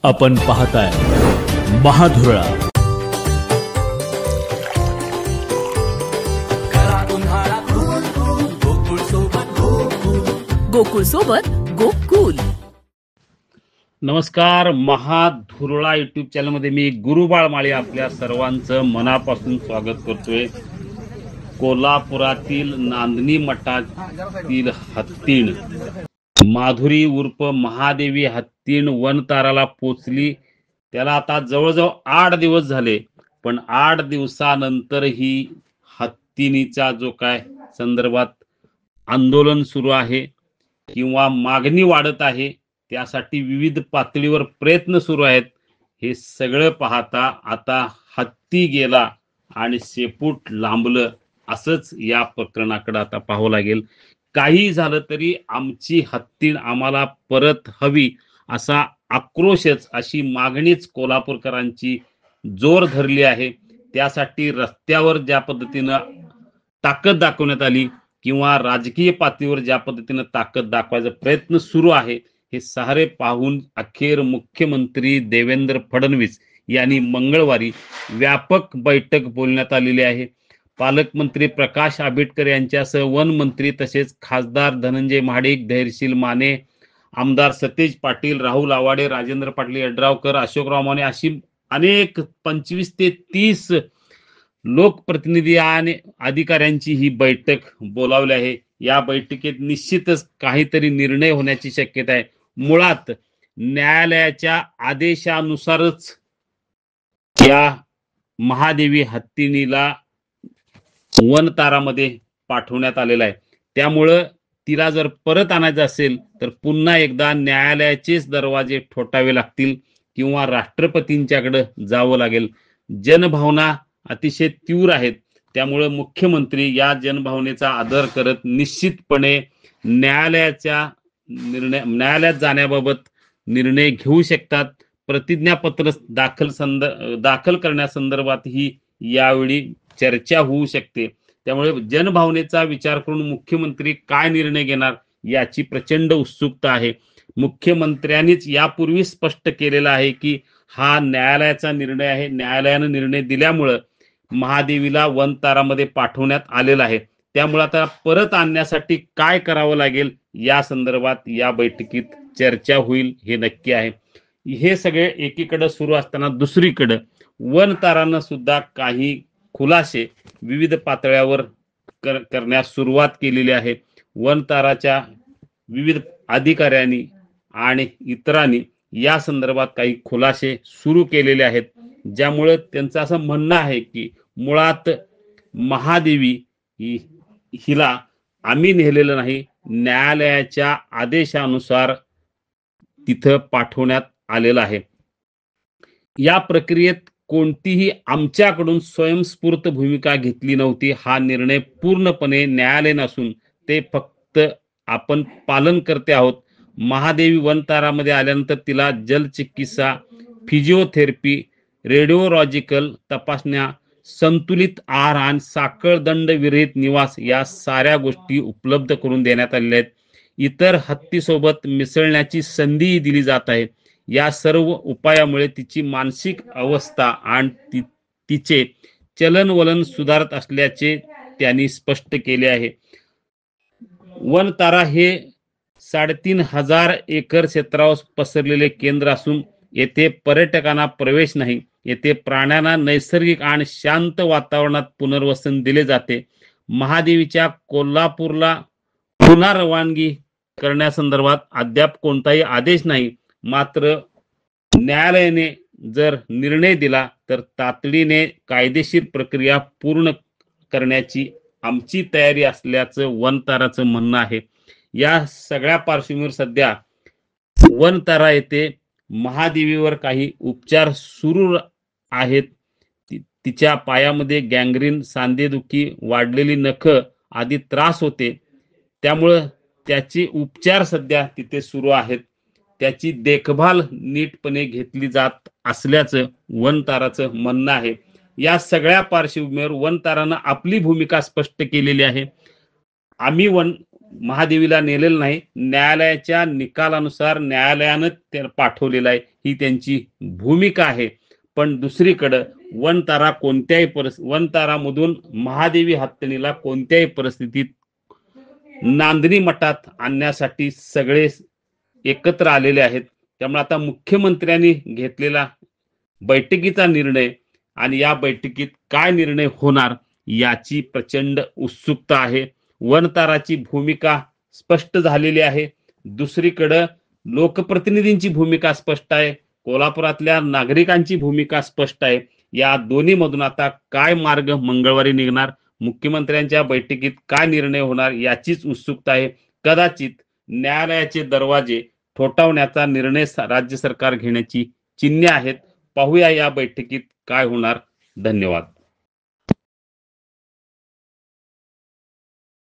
आपण पाहताय महाधुरळा. गोकुळ सोबत गोकुल. नमस्कार. महाधुरळा युट्यूब चॅनल मध्ये मी गुरुबाळ माळी आपल्या सर्वांचं मनापासून स्वागत करतोय. कोल्हापुरातील नांदणी मठातील हत्तीण माधुरी उर्फ महादेवी हत्तीण वनताराला पोचली. त्याला आता जवळजवळ 8 दिवस झाले, पण 8 दिवसानंतरही हत्तीणीचा जो काय संदर्भात आंदोलन सुरू आहे किंवा मागणी वाढत आहे, त्यासाठी विविध पातळीवर प्रयत्न सुरू आहेत. हे सगळं पाहता आता हत्ती गेला आणि शेपूट लांबलं असंच या प्रकरणाकडे आता पाहावं लागेल. काही झालं तरी आमची हत्तीण आम्हाला परत हवी असा आक्रोशच, अशी मागणीच कोल्हापूरकरांची जोर धरली आहे. त्यासाठी रस्त्यावर ज्या पद्धतीनं ताकद दाखवण्यात आली किंवा राजकीय पातळीवर ज्या पद्धतीनं ताकद दाखवायचा प्रयत्न सुरू आहे, हे सारे पाहून अखेर मुख्यमंत्री देवेंद्र फडणवीस यांनी मंगळवारी व्यापक बैठक बोलण्यात आलेली आहे. पालकमंत्री प्रकाश आंबेडकर यांच्यासह वन मंत्री तसेच खासदार धनंजय महाडिक, धैर्यशील माने, आमदार सतेज पाटील, राहुल आवाडे, राजेंद्र पाटील यड्रावकर, अशोकराव माने अशी अनेक 25 ते 30 लोकप्रतिनिधी आणि अधिकाऱ्यांची ही बैठक बोलावली आहे. या बैठकीत निश्चितच काहीतरी निर्णय होण्याची शक्यता आहे. मुळात न्यायालयाच्या आदेशानुसारच या महादेवी हत्तीणीला वनतारामध्ये पाठवण्यात आलेला आहे. त्यामुळं तिला जर परत आणायचं असेल तर पुन्हा एकदा न्यायालयाचेच दरवाजे ठोठावे लागतील किंवा राष्ट्रपतींच्याकडे जावं लागेल. जनभावना अतिशय तीव्र आहेत. त्यामुळे मुख्यमंत्री या जनभावनेचा आदर करत निश्चितपणे न्यायालयात जाण्याबाबत निर्णय घेऊ शकतात. प्रतिज्ञापत्र दाखल करण्यासंदर्भात ही यावेळी चर्चा होऊ शकते. त्यामुळे जनभावनेचा विचार करून मुख्यमंत्री काय निर्णय घेणार याची प्रचंड उत्सुकता आहे. मुख्यमंत्र्यांनीच यापूर्वी स्पष्ट केलेलं आहे की हा न्यायालयाचा निर्णय आहे. न्यायालयाने निर्णय दिल्यामुळं महादेवीला वनतारामध्ये पाठवण्यात आलेलं आहे. त्यामुळे आता परत आणण्यासाठी काय करावं लागेल या संदर्भात या बैठकीत चर्चा होईल, हे नक्की आहे. हे सगळे एकीकडे सुरू असताना दुसरीकडे वनतारानं सुद्धा काही खुलासे विविध पातळ्यावर करण्यास सुरुवात केलेली आहे. वनताराच्या विविध अधिकाऱ्यांनी आणि इतरांनी या संदर्भात काही खुलासे सुरू केलेले आहेत, ज्यामुळे त्यांचं असं म्हणणं आहे की मुळात महादेवी हिला आम्ही नेलेलं नाही, न्यायालयाच्या आदेशानुसार तिथं पाठवण्यात आलेलं आहे. या प्रक्रियेत कोणतीही आमच्याकडून स्वयंस्फूर्त भूमिका घेतली नव्हती. हा निर्णय पूर्णपणे न्यायालयीन असून ते फक्त आपण पालन करते आहोत. महादेवी वनतारामध्ये आल्यानंतर तिला जलचिकित्सा, फिजिओथेरपी, रेडिओलॉजिकल तपासण्या, संतुलित आहार आणि साखळदंड विरहित निवास या साऱ्या गोष्टी उपलब्ध करून देण्यात आलेल्या आहेत. इतर हत्तीसोबत मिसळण्याची संधी दिली जात आहे. या सर्व उपायामुळे तिची मानसिक अवस्था आणि तिचे चलनवलन सुधारत असल्याचे त्यांनी स्पष्ट केले आहे. वनतारा हे 3,500 एकर क्षेत्रावर पसरलेले केंद्र असून येथे पर्यटकांना प्रवेश नाही. येथे प्राण्यांना नैसर्गिक आणि शांत वातावरणात पुनर्वसन दिले जाते. महादेवीच्या कोल्हापूरला पुन्हा रवानगी करण्यासंदर्भात अद्याप कोणताही आदेश नाही. मात्र न्यायालयाने जर निर्णय दिला तर तातडीने कायदेशीर प्रक्रिया पूर्ण करण्याची आमची तयारी असल्याचं वनताराचं म्हणणं आहे. या सगळ्या पार्श्वभूमीवर सध्या वनतारा येथे महादेवीवर काही उपचार सुरू आहेत. तिच्या पायामध्ये गँग्रीन, सांधेदुखी, वाढलेली नखं आदी त्रास होते. त्यामुळं त्याचे उपचार सध्या तिथे सुरू आहेत. त्याची देखभाल नीटपणे घेतली जात असल्याचं वनताराचं म्हणणं आहे. या सगळ्या पार्श्वभूमीवर वनतारानं आपली भूमिका स्पष्ट केलेली आहे. आम्ही महादेवीला नेलेलं नाही, न्यायालयाच्या निकालानुसार न्यायालयानं त्याला पाठवलेलं आहे, ही त्यांची भूमिका आहे. पण दुसरीकडं वनतारामधून महादेवी हातकणीला कोणत्याही परिस्थितीत नांदणी मठात आणण्यासाठी सगळे एकत्र आलेले आहेत. त्यामुळे आता मुख्यमंत्र्यांनी घेतलेला बैठकीचा निर्णय आणि या बैठकीत काय निर्णय होणार याची प्रचंड उत्सुकता आहे. वनताराची भूमिका स्पष्ट झालेली आहे. दुसरीकडं लोकप्रतिनिधींची भूमिका स्पष्ट आहे. कोल्हापुरातल्या नागरिकांची भूमिका स्पष्ट आहे. या दोन्ही मधून आता काय मार्ग मंगळवारी निघणार, मुख्यमंत्र्यांच्या बैठकीत काय निर्णय होणार याचीच उत्सुकता आहे. कदाचित न्यायालयाचे दरवाजे ठोठावण्याचा निर्णय राज्य सरकार घेण्याची चिन्हे आहेत. पाहूया या बैठकीत काय होणार. धन्यवाद.